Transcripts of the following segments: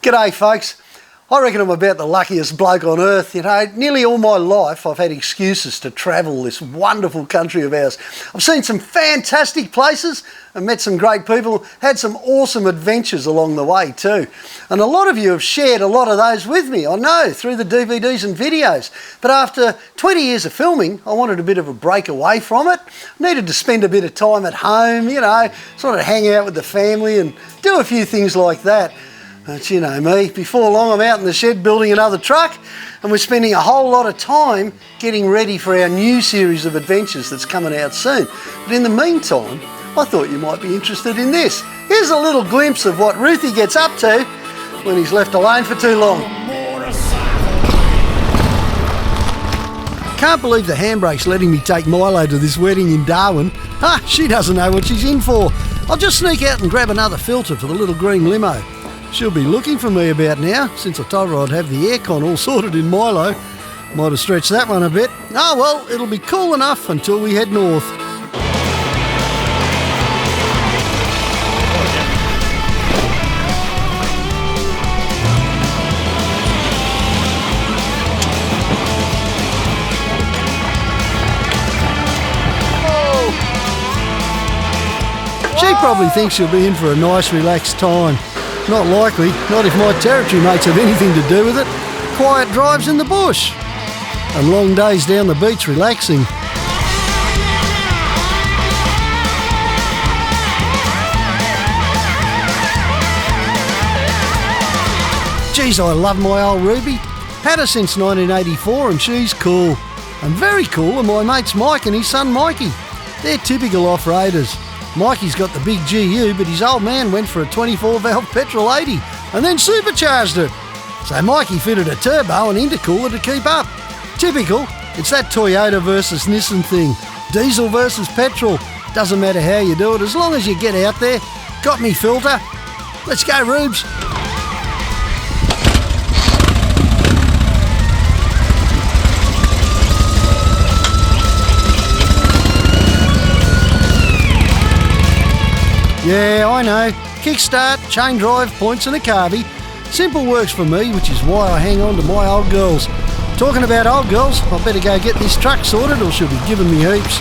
G'day folks. I reckon I'm about the luckiest bloke on earth. You know, nearly all my life I've had excuses to travel this wonderful country of ours. I've seen some fantastic places and met some great people, had some awesome adventures along the way too. And a lot of you have shared a lot of those with me, I know, through the DVDs and videos. But after 20 years of filming, I wanted a bit of a break away from it. Needed to spend a bit of time at home, you know, sort of hang out with the family and do a few things like that. But you know me, before long I'm out in the shed building another truck and we're spending a whole lot of time getting ready for our new series of adventures that's coming out soon. But in the meantime, I thought you might be interested in this. Here's a little glimpse of what Roothy gets up to when he's left alone for too long. Can't believe the Handbrake's letting me take Milo to this wedding in Darwin. She doesn't know what she's in for. I'll just sneak out and grab another filter for the little green limo. She'll be looking for me about now, since I told her I'd have the aircon all sorted in Milo. Might have stretched that one a bit. Oh well, it'll be cool enough until we head north. She probably thinks she'll be in for a nice relaxed time. Not likely, not if my territory mates have anything to do with it. Quiet drives in the bush. And long days down the beach relaxing. Geez, I love my old Ruby. Had her since 1984 and she's cool. And very cool are my mates Mike and his son Mikey. They're typical off-roaders. Mikey's got the big GU, but his old man went for a 24-valve petrol 80 and then supercharged it. So Mikey fitted a turbo and intercooler to keep up. Typical, it's that Toyota versus Nissan thing. Diesel versus petrol. Doesn't matter how you do it, as long as you get out there. Got me filter? Let's go, Rubes. Yeah, I know. Kickstart, chain drive, points and a carby. Simple works for me, which is why I hang on to my old girls. Talking about old girls, I better go get this truck sorted or she'll be giving me heaps.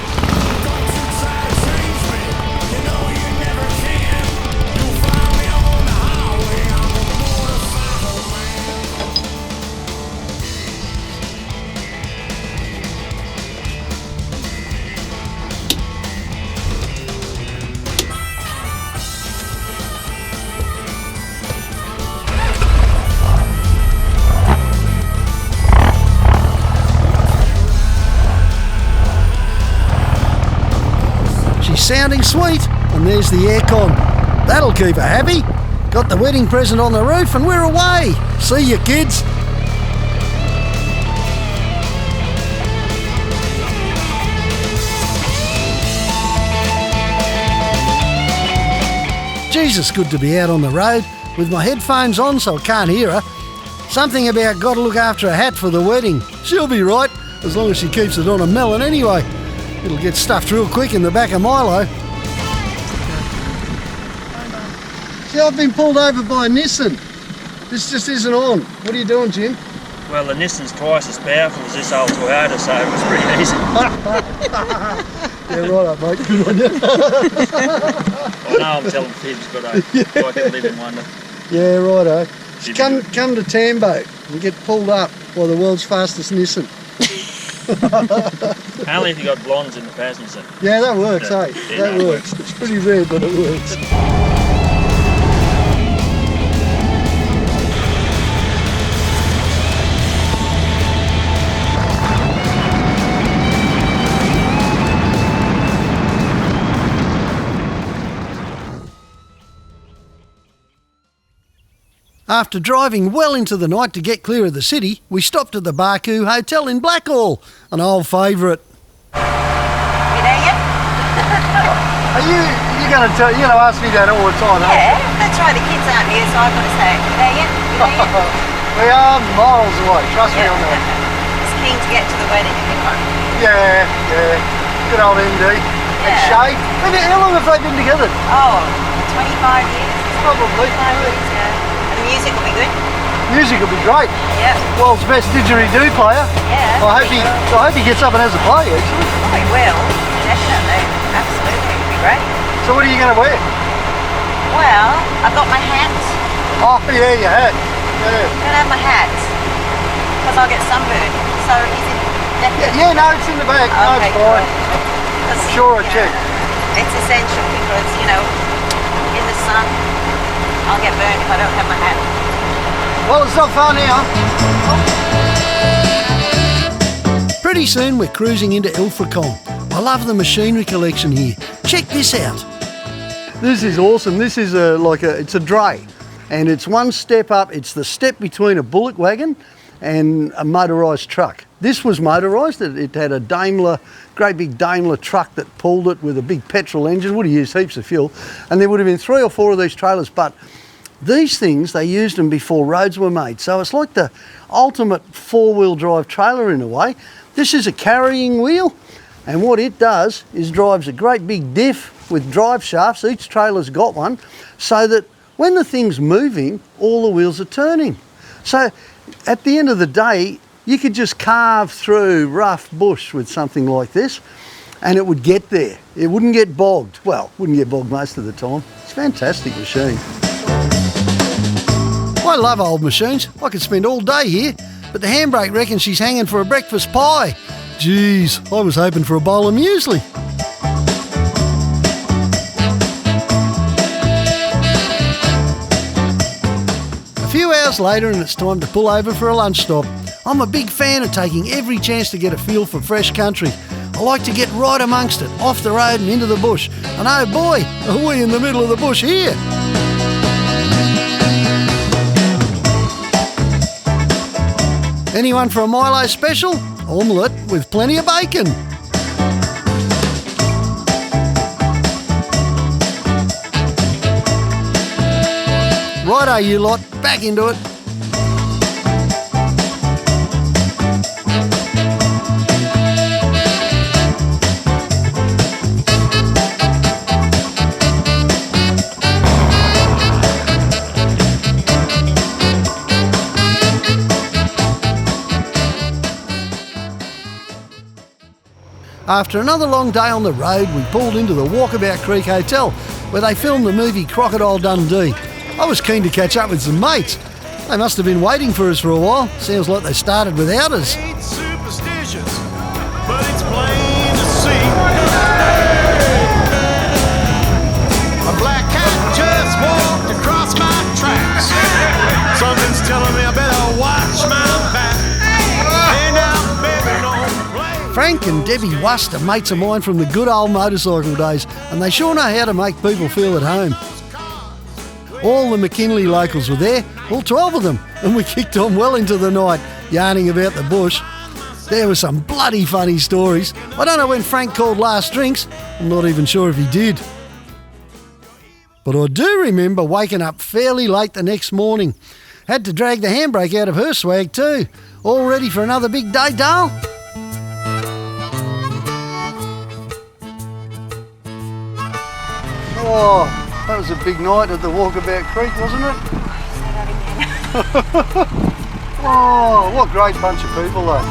Sounding sweet, and there's the aircon. That'll keep her happy. Got the wedding present on the roof and we're away. See you, kids. Jesus, good to be out on the road with my headphones on so I can't hear her. Something about gotta look after a hat for the wedding. She'll be right, as long as she keeps it on a melon anyway. It'll get stuffed real quick in the back of Milo. See, I've been pulled over by a Nissan. This just isn't on. What are you doing, Jim? Well, the Nissan's twice as powerful as this old Toyota, so it was pretty easy. Yeah, right up, mate. Good on you. I know I'm telling fibs, but I can live in wonder. Yeah, righto. Come to Tambo and get pulled up by the world's fastest Nissan. Only if you got blondes in the passenger seat. Yeah, that works, Yeah, that works. It's pretty rare, but it works. After driving well into the night to get clear of the city, we stopped at the Barcoo Hotel in Blackall, an old favourite. You there yet? You're going to ask me that all the time, yeah, that's right. The kids aren't here, so I've got to say, you there yet? You there yet? We are miles away, trust me on that. Just keen to get to the wedding if you can. Yeah. Good old MD. And Shay. How long have they been together? Oh, 25 years. Probably. 25 years, yeah. And music will be good. Music will be great. Yeah. World's best didgeridoo player. Yeah. I hope he gets up and has a play, actually. Oh, he will. Definitely. Absolutely. It'll be great. So what are you going to wear? Well, I've got my hat. Oh, yeah, your hat. Yeah. I'm going to have my hat because I'll get sunburned. So is it definitely? Yeah, no, it's in the bag. No, Okay, it's fine. good. Sure, I checked. It's essential because, you know, in the sun, I'll get burned if I don't have my hat. Well, it's not far now. Pretty soon we're cruising into Ilfracombe. I love the machinery collection here. Check this out. This is awesome. This is it's a dray, and it's one step up. It's the step between a bullock wagon and a motorised truck. This was motorised. It had a Daimler, great big Daimler truck that pulled it with a big petrol engine. Would have used heaps of fuel, and there would have been 3 or 4 of these trailers. But these things, they used them before roads were made. So it's like the ultimate 4-wheel drive trailer in a way. This is a carrying wheel, and what it does is drives a great big diff with drive shafts. Each trailer's got one, so that when the thing's moving, all the wheels are turning. So at the end of the day, you could just carve through rough bush with something like this, and it would get there. It wouldn't get bogged. Well, wouldn't get bogged most of the time. It's a fantastic machine. I love old machines. I could spend all day here, but the Handbrake reckons she's hanging for a breakfast pie. Geez, I was hoping for a bowl of muesli. A few hours later and it's time to pull over for a lunch stop. I'm a big fan of taking every chance to get a feel for fresh country. I like to get right amongst it, off the road and into the bush. And oh boy, are we in the middle of the bush here. Anyone for a Milo special? Omelette with plenty of bacon. Righto, you lot, back into it. After another long day on the road, we pulled into the Wlalkabout Creek Hotel, where they filmed the movie Crocodile Dundee. I was keen to catch up with some mates. They must have been waiting for us for a while. Sounds like they started without us. Ain't superstitious, but it's plain to see. A black cat just walked across my tracks. Something's telling me I better watch my back. Hey now, baby, don't play. Frank and Debbie Wust are mates of mine from the good old motorcycle days, and they sure know how to make people feel at home. All the McKinley locals were there, all 12 of them, and we kicked on well into the night, yarning about the bush. There were some bloody funny stories. I don't know when Frank called last drinks. I'm not even sure if he did. But I do remember waking up fairly late the next morning. Had to drag the handbrake out of her swag too. All ready for another big day, Dale? Oh, that was a big night at the Wlalkabout Creek, wasn't it? Oh, what a great bunch of people though.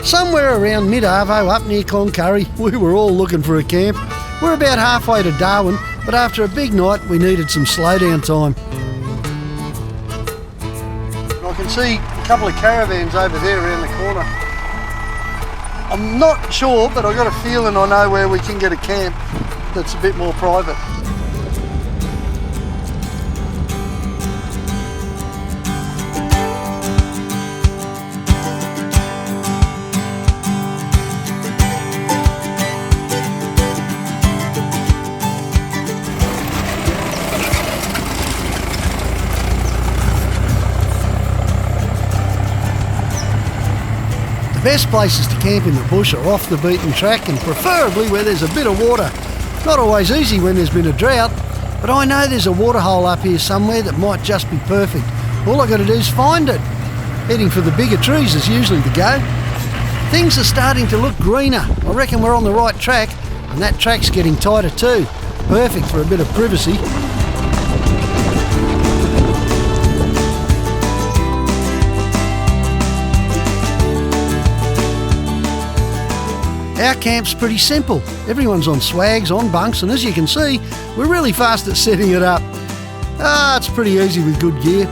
Somewhere around mid-Arvo up near Cloncurry, we were all looking for a camp. We're about halfway to Darwin, but after a big night we needed some slowdown time. I can see a couple of caravans over there around the corner. I'm not sure, but I've got a feeling I know where we can get a camp that's a bit more private. The best places to camp in the bush are off the beaten track and preferably where there's a bit of water. Not always easy when there's been a drought, but I know there's a waterhole up here somewhere that might just be perfect. All I got to do is find it. Heading for the bigger trees is usually the go. Things are starting to look greener. I reckon we're on the right track, and that track's getting tighter too. Perfect for a bit of privacy. Our camp's pretty simple. Everyone's on swags, on bunks, and as you can see, we're really fast at setting it up. It's pretty easy with good gear.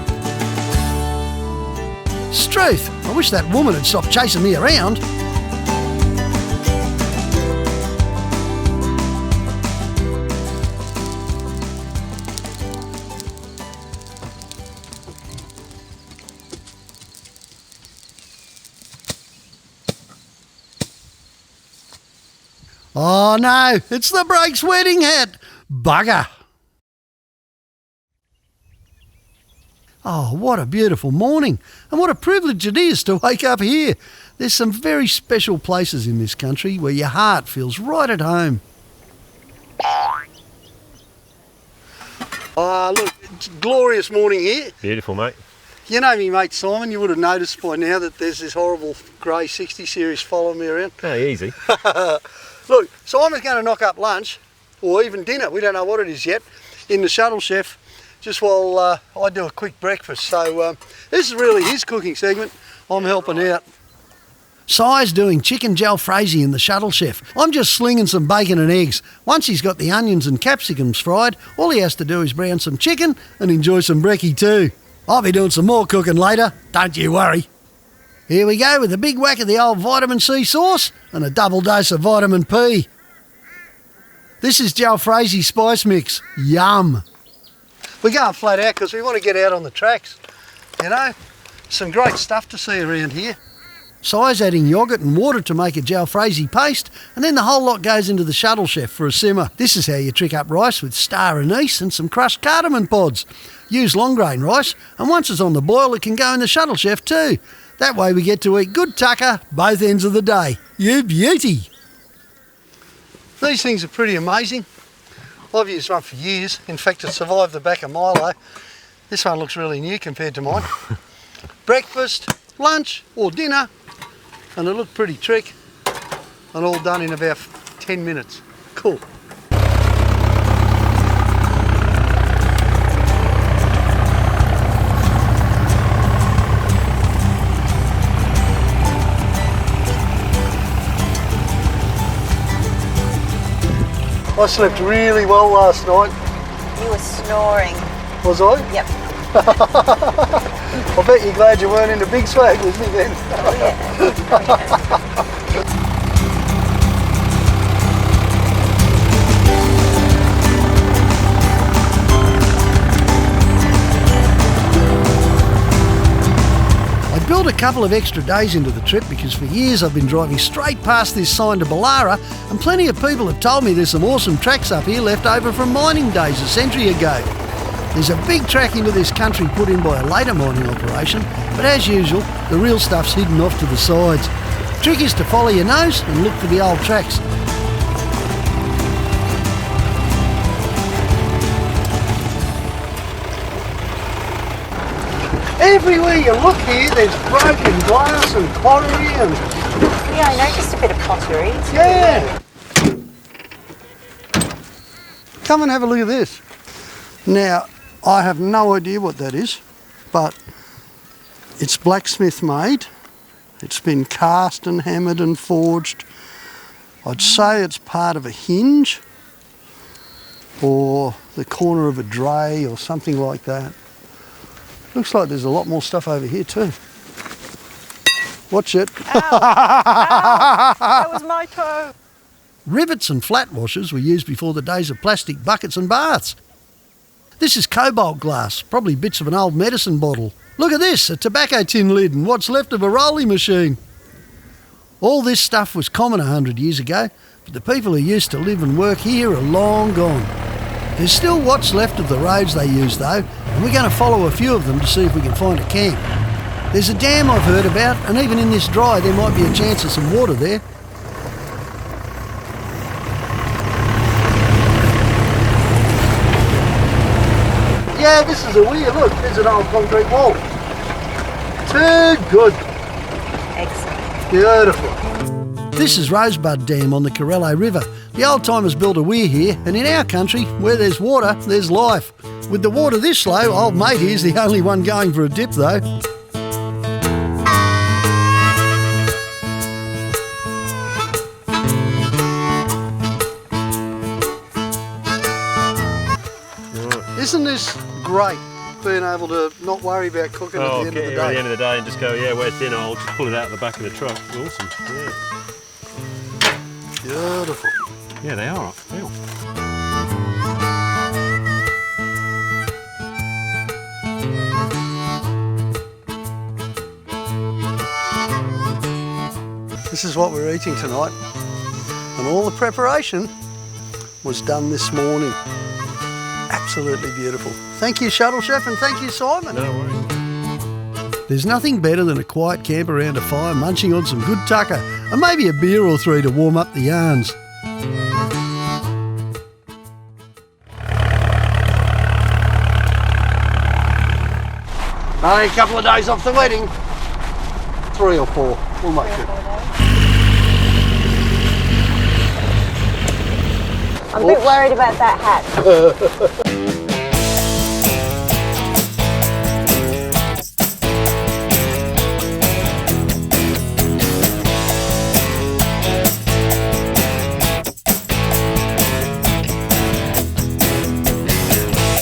Struth, I wish that woman had stopped chasing me around. Oh no, it's the Brake's wedding hat. Bugger. Oh, what a beautiful morning, and what a privilege it is to wake up here. There's some very special places in this country where your heart feels right at home. Look, it's a glorious morning here. Beautiful, mate. You know me mate Simon, you would have noticed by now that there's this horrible grey 60 series following me around. Oh, easy. Look, Simon's going to knock up lunch, or even dinner, we don't know what it is yet, in the Shuttle Chef, just while I do a quick breakfast. So this is really his cooking segment. I'm helping out. Si's doing chicken jalfrezi in the Shuttle Chef. I'm just slinging some bacon and eggs. Once he's got the onions and capsicums fried, all he has to do is brown some chicken and enjoy some brekkie too. I'll be doing some more cooking later, don't you worry. Here we go with a big whack of the old vitamin C sauce and a double dose of vitamin P. This is jalfrezi spice mix. Yum. We're going flat out because we want to get out on the tracks. You know, some great stuff to see around here. Si's adding yoghurt and water to make a jalfrezi paste, and then the whole lot goes into the Shuttle Chef for a simmer. This is how you trick up rice with star anise and some crushed cardamom pods. Use long grain rice, and once it's on the boil, it can go in the Shuttle Chef too. That way we get to eat good tucker both ends of the day. You beauty! These things are pretty amazing. I've used one for years. In fact, it survived the back of Milo. This one looks really new compared to mine. Breakfast, lunch or dinner, and it looked pretty trick, and all done in about 10 minutes. Cool. I slept really well last night. You were snoring. Was I? Yep. I bet you're glad you weren't in the big swag with me then. Oh yeah. I built a couple of extra days into the trip because for years I've been driving straight past this sign to Ballara, and plenty of people have told me there's some awesome tracks up here left over from mining days a century ago. There's a big track into this country put in by a later mining operation, but as usual, the real stuff's hidden off to the sides. The trick is to follow your nose and look for the old tracks. Everywhere you look here, there's broken glass and pottery and... Yeah, I noticed a bit of pottery. It's Yeah! Come and have a look at this. Now, I have no idea what that is, but it's blacksmith made. It's been cast and hammered and forged. I'd say it's part of a hinge or the corner of a dray or something like that. Looks like there's a lot more stuff over here too. Watch it. Ow. Ow. That was my toe. Rivets and flat washers were used before the days of plastic buckets and baths. This is cobalt glass, probably bits of an old medicine bottle. Look at this, a tobacco tin lid and what's left of a rolling machine. All this stuff was common 100 years ago, but the people who used to live and work here are long gone. There's still what's left of the roads they use though, and we're going to follow a few of them to see if we can find a camp. There's a dam I've heard about, and even in this dry there might be a chance of some water there. Yeah, this is a weird look. There's an old concrete wall. Too good. Excellent. Beautiful. This is Rosebud Dam on the Corella River. The old timers built a weir here, and in our country, where there's water, there's life. With the water this low, old mate here's the only one going for a dip though. Isn't this great, being able to not worry about cooking at the end of the Get day? here at the end of the day and just go, yeah, where's dinner? I'll just pull it out of the back of the truck. Awesome. Yeah. Beautiful. Yeah, they are. I feel. This is what we're eating tonight. And all the preparation was done this morning. Absolutely beautiful. Thank you, Shuttle Chef, and thank you, Simon. No worries. There's nothing better than a quiet camp around a fire, munching on some good tucker, and maybe a beer or three to warm up the yarns. Only a couple of days off the wedding. 3 or 4. We'll make it. I'm a bit worried about that hat.